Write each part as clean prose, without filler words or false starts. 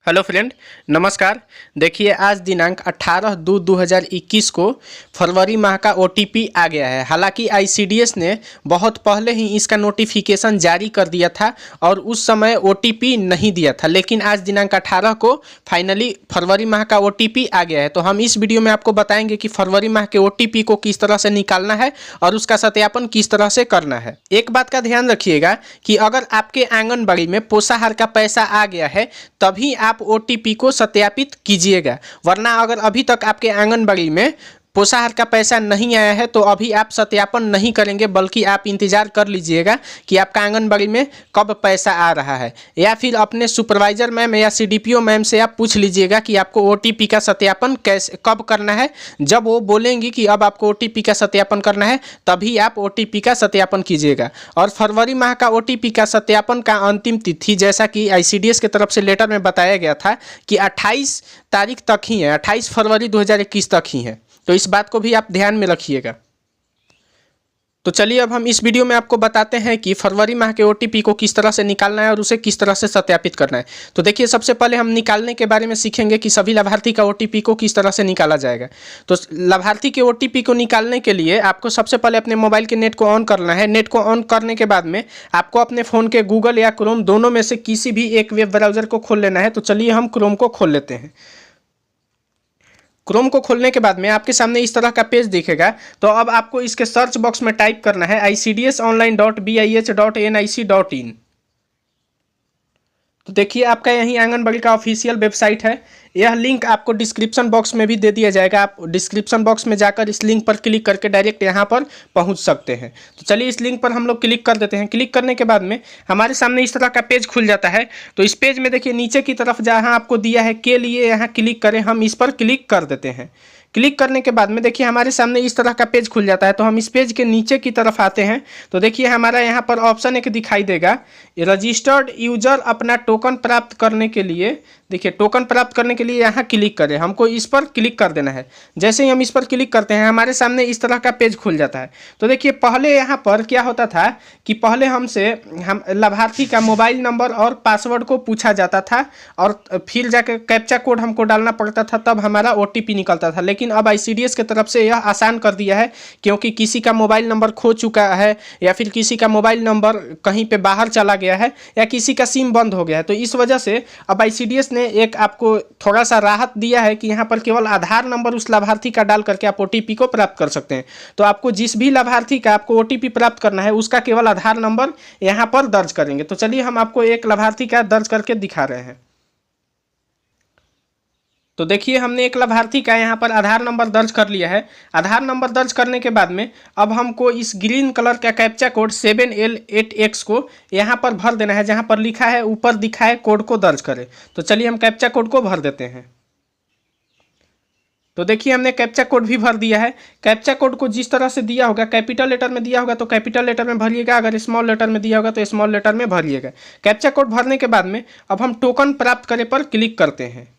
Hello friend, नमस्कार। देखिए, आज दिनांक 18/2/2021 को फरवरी माह का ओटीपी आ गया है। हालांकि आईसीडीएस ने बहुत पहले ही इसका नोटिफिकेशन जारी कर दिया था और उस समय ओटीपी नहीं दिया था, लेकिन आज दिनांक 18 को फाइनली फरवरी माह का ओटीपी आ गया है। तो हम इस वीडियो में आपको बताएंगे कि फरवरी माह के ओटीपी को किस तरह से निकालना है और उसका सत्यापन किस तरह से करना है। एक बात का ध्यान रखिएगा कि अगर आपके आंगनबाड़ी में पोषाहार का पैसा आ गया है तभी आप ओटीपी को सत्यापित कीजिएगा, वरना अगर अभी तक आपके आंगनबाड़ी में पोषाहार का पैसा नहीं आया है तो अभी आप सत्यापन नहीं करेंगे, बल्कि आप इंतजार कर लीजिएगा कि आपका आंगनबाड़ी में कब पैसा आ रहा है, या फिर अपने सुपरवाइजर मैम या सीडीपीओ मैम से आप पूछ लीजिएगा कि आपको ओटीपी का सत्यापन कैसे कब करना है। जब वो बोलेंगी कि अब आपको ओटीपी का सत्यापन करना है तभी आप ओटीपी का सत्यापन कीजिएगा। और फरवरी माह का ओटीपी का सत्यापन का अंतिम तिथि, जैसा कि आईसीडीएस की तरफ से लेटर में बताया गया था कि 28 तारीख तक ही है, 28 फरवरी 2021 तक ही है। तो इस बात को भी आप ध्यान में रखिएगा। तो चलिए अब हम इस वीडियो में आपको बताते हैं कि फरवरी माह के ओटीपी को किस तरह से निकालना है और उसे किस तरह से सत्यापित करना है। तो देखिए, सबसे पहले हम निकालने के बारे में सीखेंगे कि सभी लाभार्थी का ओटीपी को किस तरह से निकाला जाएगा। तो लाभार्थी के ओटीपी को निकालने के लिए आपको सबसे पहले अपने मोबाइल के नेट को ऑन करना है। नेट को ऑन करने के बाद में आपको अपने फ़ोन के गूगल या क्रोम दोनों में से किसी भी एक वेब ब्राउज़र को खोल लेना है। तो चलिए हम क्रोम को खोल लेते हैं। क्रोम को खोलने के बाद में आपके सामने इस तरह का पेज दिखेगा। तो अब आपको इसके सर्च बॉक्स में टाइप करना है icdsonline.bih.nic.in। तो देखिए, आपका यही आंगनबाड़ी का ऑफिशियल वेबसाइट है। यह लिंक आपको डिस्क्रिप्शन बॉक्स में भी दे दिया जाएगा। आप डिस्क्रिप्शन बॉक्स में जाकर इस लिंक पर क्लिक करके डायरेक्ट यहाँ पर पहुँच सकते हैं। तो चलिए इस लिंक पर हम लोग क्लिक कर देते हैं। क्लिक करने के बाद में हमारे सामने इस तरह का पेज खुल जाता है। तो इस पेज में देखिए, नीचे की तरफ जहाँ आपको दिया है के लिए यहाँ क्लिक करें, हम इस पर क्लिक कर देते हैं। क्लिक करने के बाद में देखिए हमारे सामने इस तरह का पेज खुल जाता है। तो हम इस पेज के नीचे की तरफ आते हैं। तो देखिए हमारा यहाँ पर ऑप्शन एक दिखाई देगा, रजिस्टर्ड यूजर अपना टोकन प्राप्त करने के लिए। देखिए, टोकन प्राप्त करने के लिए यहाँ क्लिक करें, हमको इस पर क्लिक कर देना है। जैसे ही हम इस पर क्लिक करते हैं हमारे सामने इस तरह का पेज खुल जाता है। तो देखिए, पहले यहाँ पर क्या होता था कि पहले हम लाभार्थी का मोबाइल नंबर और पासवर्ड को पूछा जाता था और फिर जाकर कैप्चा कोड हमको डालना पड़ता था, तब हमारा ओटीपी निकलता था। लेकिन अब आईसीडीएस की तरफ से यह आसान कर दिया है, क्योंकि किसी का मोबाइल नंबर खो चुका है या फिर किसी का मोबाइल नंबर कहीं पे बाहर चला गया है या किसी का सिम बंद हो गया है। तो इस वजह से अब आईसीडीएस ने एक आपको थोड़ा सा राहत दिया है कि यहाँ पर केवल आधार नंबर उस लाभार्थी का डाल करके आप ओटीपी को प्राप्त कर सकते हैं। तो आपको जिस भी लाभार्थी का आपको ओटीपी प्राप्त करना है उसका केवल आधार नंबर यहाँ पर दर्ज करेंगे। तो चलिए हम आपको एक लाभार्थी का दर्ज करके दिखा रहे हैं। तो देखिए, हमने एक लाभार्थी का यहाँ पर आधार नंबर दर्ज कर लिया है। आधार नंबर दर्ज करने के बाद में अब हमको इस ग्रीन कलर का कैप्चा कोड 7L8X को यहाँ पर भर देना है, जहाँ पर लिखा है ऊपर दिखाए कोड को दर्ज करें। तो चलिए हम कैप्चा कोड को भर देते हैं। तो देखिए, हमने कैप्चा कोड भी भर दिया है। कैप्चा कोड को जिस तरह से दिया होगा, कैपिटल लेटर में दिया होगा तो कैपिटल लेटर में भरिएगा, अगर स्मॉल लेटर में दिया होगा तो स्मॉल लेटर में भरिएगा। कैप्चा कोड भरने के बाद में अब हम टोकन प्राप्त करें पर क्लिक करते हैं।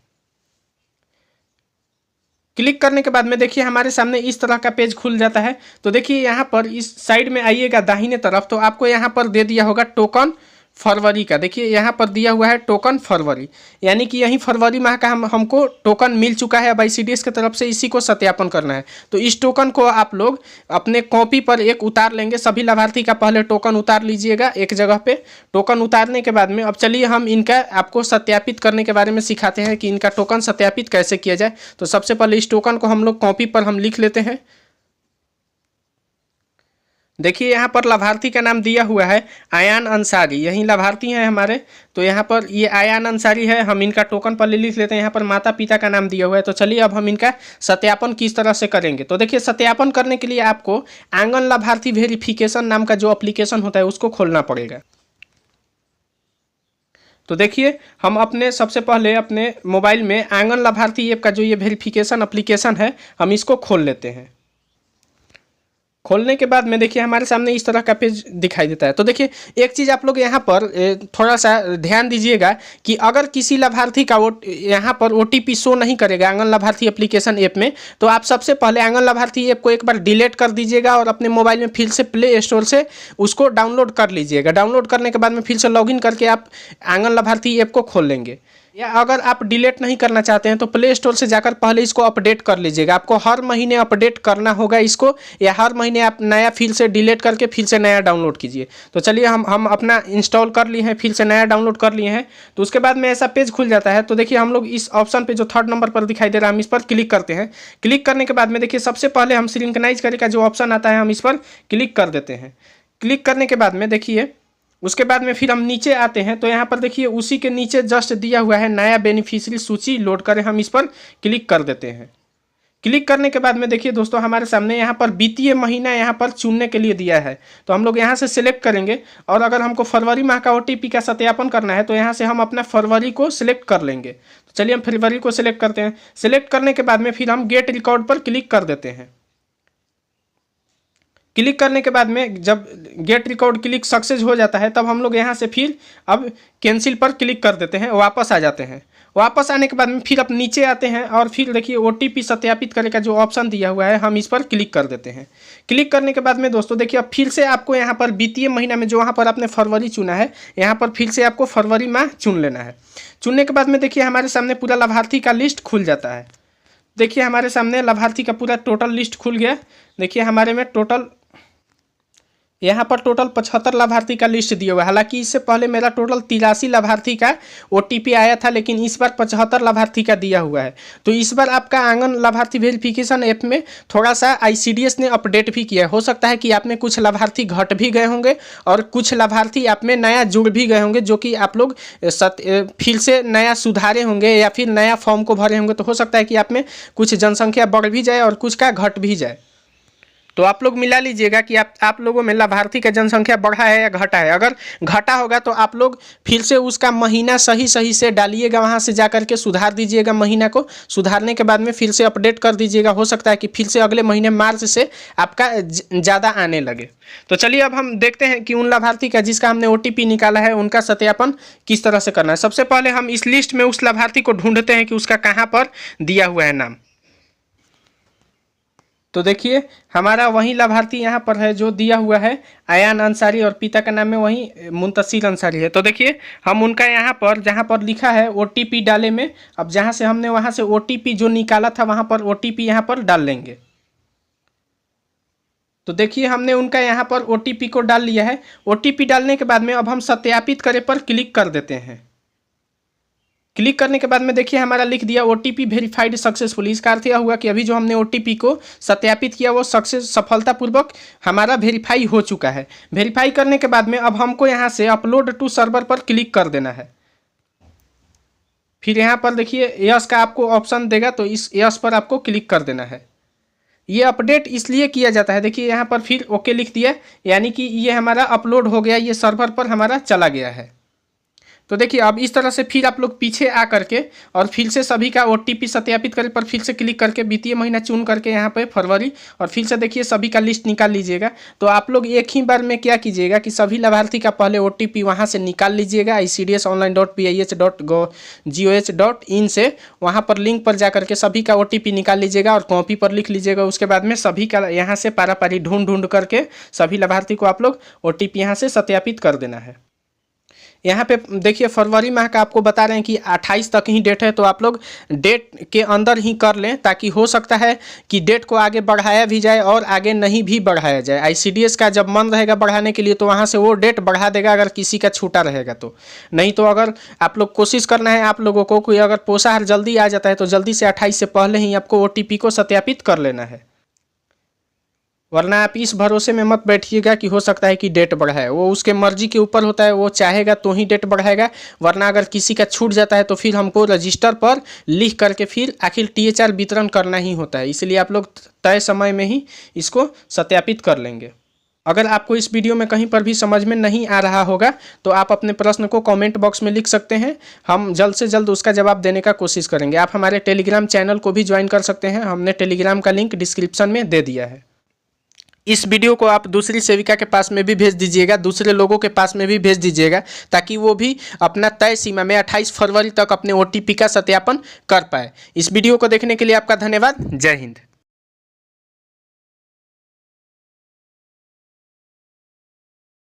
क्लिक करने के बाद में देखिए हमारे सामने इस तरह का पेज खुल जाता है। तो देखिए, यहाँ पर इस साइड में आइएगा दाहिने तरफ, तो आपको यहाँ पर दे दिया होगा टोकन फरवरी का। देखिए यहाँ पर दिया हुआ है टोकन फरवरी, यानी कि यही फरवरी माह का हमको टोकन मिल चुका है। अब आईसीडीएस की तरफ से इसी को सत्यापन करना है। तो इस टोकन को आप लोग अपने कॉपी पर एक उतार लेंगे। सभी लाभार्थी का पहले टोकन उतार लीजिएगा एक जगह पे। टोकन उतारने के बाद में अब चलिए हम इनका आपको सत्यापित करने के बारे में सिखाते हैं कि इनका टोकन सत्यापित कैसे किया जाए। तो सबसे पहले इस टोकन को हम लोग कॉपी पर हम लिख लेते हैं। देखिए, यहाँ पर लाभार्थी का नाम दिया हुआ है आयान अंसारी, यही लाभार्थी हैं हमारे। तो यहाँ पर ये आयान अंसारी है, हम इनका टोकन पर लिख लेते हैं। यहाँ पर माता पिता का नाम दिया हुआ है। तो चलिए अब हम इनका सत्यापन किस तरह से करेंगे। तो देखिए, सत्यापन करने के लिए आपको आंगन लाभार्थी वेरिफिकेशन नाम का जो एप्लीकेशन होता है उसको खोलना पड़ेगा। तो देखिए, हम अपने सबसे पहले अपने मोबाइल में आंगन लाभार्थी ऐप का जो ये वेरिफिकेशन एप्लीकेशन है हम इसको खोल लेते हैं। खोलने के बाद में देखिए हमारे सामने इस तरह का पेज दिखाई देता है। तो देखिए, एक चीज़ आप लोग यहाँ पर थोड़ा सा ध्यान दीजिएगा कि अगर किसी लाभार्थी का यहाँ पर ओटीपी शो नहीं करेगा आंगन लाभार्थी एप्लीकेशन ऐप में, तो आप सबसे पहले आंगन लाभार्थी ऐप को एक बार डिलीट कर दीजिएगा और अपने मोबाइल में फिर से प्ले स्टोर से उसको डाउनलोड कर लीजिएगा। डाउनलोड करने के बाद में फिर से लॉगिन करके आप आंगन लाभार्थी ऐप को खोल लेंगे। या अगर आप डिलीट नहीं करना चाहते हैं तो प्ले स्टोर से जाकर पहले इसको अपडेट कर लीजिएगा। आपको हर महीने अपडेट करना होगा इसको, या हर महीने आप नया फिर से डिलीट करके फिर से नया डाउनलोड कीजिए। तो चलिए हम अपना इंस्टॉल कर लिए हैं, फिर से नया डाउनलोड कर लिए हैं। तो उसके बाद में ऐसा पेज खुल जाता है। तो देखिए हम लोग इस ऑप्शन पर जो 3rd नंबर पर दिखाई दे रहा है, हम इस पर क्लिक करते हैं। क्लिक करने के बाद में देखिए सबसे पहले हम सिंक्रोनाइज करे का जो ऑप्शन आता है, हम इस पर क्लिक कर देते हैं। क्लिक करने के बाद में देखिए उसके बाद में फिर हम नीचे आते हैं। तो यहाँ पर देखिए उसी के नीचे जस्ट दिया हुआ है नया बेनिफिशियरी सूची लोड करें, हम इस पर क्लिक कर देते हैं। क्लिक करने के बाद में देखिए दोस्तों हमारे सामने यहाँ पर वित्तीय महीना यहाँ पर चुनने के लिए दिया है। तो हम लोग यहाँ से सिलेक्ट करेंगे, और अगर हमको फरवरी माह का OTP का सत्यापन करना है तो यहाँ से हम अपना फरवरी को सिलेक्ट कर लेंगे। तो चलिए हम फरवरी को सिलेक्ट करते हैं। सिलेक्ट करने के बाद में फिर हम गेट रिकॉर्ड पर क्लिक कर देते हैं। क्लिक करने के बाद में जब गेट रिकॉर्ड क्लिक सक्सेस हो जाता है, तब हम लोग यहाँ से फिर अब कैंसिल पर क्लिक कर देते हैं, वापस आ जाते हैं। वापस आने के बाद में फिर आप नीचे आते हैं, और फिर देखिए OTP सत्यापित करने का जो ऑप्शन दिया हुआ है, हम इस पर क्लिक कर देते हैं। क्लिक करने के बाद में दोस्तों देखिए अब फिर से आपको यहाँ पर वित्तीय महीना में जो वहाँ पर आपने फरवरी चुना है, यहाँ पर फिर से आपको फरवरी माह चुन लेना है। चुनने के बाद में देखिए हमारे सामने पूरा लाभार्थी का लिस्ट खुल जाता है। देखिए हमारे सामने लाभार्थी का पूरा टोटल लिस्ट खुल गया। देखिए हमारे में टोटल यहाँ पर टोटल 75 लाभार्थी का लिस्ट दिया हुआ है। हालांकि इससे पहले मेरा टोटल 83 लाभार्थी का OTP आया था, लेकिन इस बार 75 लाभार्थी का दिया हुआ है। तो इस बार आपका आंगन लाभार्थी वेरिफिकेशन ऐप में थोड़ा सा ICDS ने अपडेट भी किया है। हो सकता है कि आप में कुछ लाभार्थी घट भी गए होंगे और कुछ लाभार्थी आप में नया जुड़ भी गए होंगे, जो कि आप लोग फिर से नया सुधारे होंगे या फिर नया फॉर्म को भरे होंगे। तो हो सकता है कि आप में कुछ जनसंख्या बढ़ भी जाए और कुछ का घट भी जाए। तो आप लोग मिला लीजिएगा कि आप लोगों में लाभार्थी का जनसंख्या बढ़ा है या घटा है। अगर घटा होगा तो आप लोग फिर से उसका महीना सही से डालिएगा, वहाँ से जा कर के सुधार दीजिएगा। महीना को सुधारने के बाद में फिर से अपडेट कर दीजिएगा। हो सकता है कि फिर से अगले महीने मार्च से आपका ज़्यादा आने लगे। तो चलिए अब हम देखते हैं कि उन लाभार्थी का जिसका हमने OTP निकाला है, उनका सत्यापन किस तरह से करना है। सबसे पहले हम इस लिस्ट में उस लाभार्थी को ढूंढते हैं कि उसका कहाँ पर दिया हुआ है नाम। तो देखिए हमारा वही लाभार्थी यहाँ पर है जो दिया हुआ है अयान अंसारी, और पिता का नाम में वही मुंतसिर अंसारी है। तो देखिए हम उनका यहाँ पर जहाँ पर लिखा है OTP डाले में, अब जहाँ से हमने वहाँ से OTP जो निकाला था वहाँ पर OTP यहाँ पर डाल लेंगे। तो देखिए हमने उनका यहाँ पर OTP को डाल लिया है। OTP डालने के बाद में अब हम सत्यापित करे पर क्लिक कर देते हैं। क्लिक करने के बाद में देखिए हमारा लिख दिया OTP वेरीफाइड सक्सेसफुली। इसका अर्थ यह हुआ कि अभी जो हमने OTP को सत्यापित किया वो सफलतापूर्वक हमारा वेरीफाई हो चुका है। वेरीफाई करने के बाद में अब हमको यहाँ से अपलोड टू सर्वर पर क्लिक कर देना है। फिर यहाँ पर देखिए यस का आपको ऑप्शन देगा, तो इस यस पर आपको क्लिक कर देना है। ये अपडेट इसलिए किया जाता है, देखिए यहाँ पर फिर ओके लिख दिया, यानी कि ये हमारा अपलोड हो गया, ये सर्वर पर हमारा चला गया है। तो देखिए अब इस तरह से फिर आप लोग पीछे आ करके और फिर से सभी का OTP सत्यापित करें पर फिर से क्लिक करके वित्तीय महीना चुन करके यहाँ पे फरवरी, और फिर से देखिए सभी का लिस्ट निकाल लीजिएगा। तो आप लोग एक ही बार में क्या कीजिएगा कि सभी लाभार्थी का पहले OTP वहाँ से निकाल लीजिएगा ICDSonline.pih.gov.in से, वहाँ पर लिंक पर जा करके सभी का OTP निकाल लीजिएगा और कॉपी पर लिख लीजिएगा। उसके बाद में सभी का यहाँ से पारा पारी ढूंढ करके सभी लाभार्थी को आप लोग OTP यहाँ से सत्यापित कर देना है। यहाँ पे देखिए फरवरी माह का आपको बता रहे हैं कि 28 तक ही डेट है, तो आप लोग डेट के अंदर ही कर लें, ताकि हो सकता है कि डेट को आगे बढ़ाया भी जाए और आगे नहीं भी बढ़ाया जाए। ICDS का जब मन रहेगा बढ़ाने के लिए तो वहाँ से वो डेट बढ़ा देगा अगर किसी का छूटा रहेगा तो। नहीं तो अगर आप लोग कोशिश करना है आप लोगों को कोई अगर पोषाहार जल्दी आ जाता है तो जल्दी से 28 से पहले ही आपको OTP को सत्यापित कर लेना है, वरना आप इस भरोसे में मत बैठिएगा कि हो सकता है कि डेट बढ़ाए। वो उसके मर्जी के ऊपर होता है, वो चाहेगा तो ही डेट बढ़ाएगा, वरना अगर किसी का छूट जाता है तो फिर हमको रजिस्टर पर लिख करके फिर आखिर THR वितरण करना ही होता है। इसलिए आप लोग तय समय में ही इसको सत्यापित कर लेंगे। अगर आपको इस वीडियो में कहीं पर भी समझ में नहीं आ रहा होगा तो आप अपने प्रश्न को कमेंट बॉक्स में लिख सकते हैं, हम जल्द से जल्द उसका जवाब देने का कोशिश करेंगे। आप हमारे टेलीग्राम चैनल को भी ज्वाइन कर सकते हैं, हमने टेलीग्राम का लिंक डिस्क्रिप्शन में दे दिया है। इस वीडियो को आप दूसरी सेविका के पास में भी भेज दीजिएगा, दूसरे लोगों के पास में भी भेज दीजिएगा, ताकि वो भी अपना तय सीमा में 28 फरवरी तक अपने OTP का सत्यापन कर पाए। इस वीडियो को देखने के लिए आपका धन्यवाद। जय हिंद।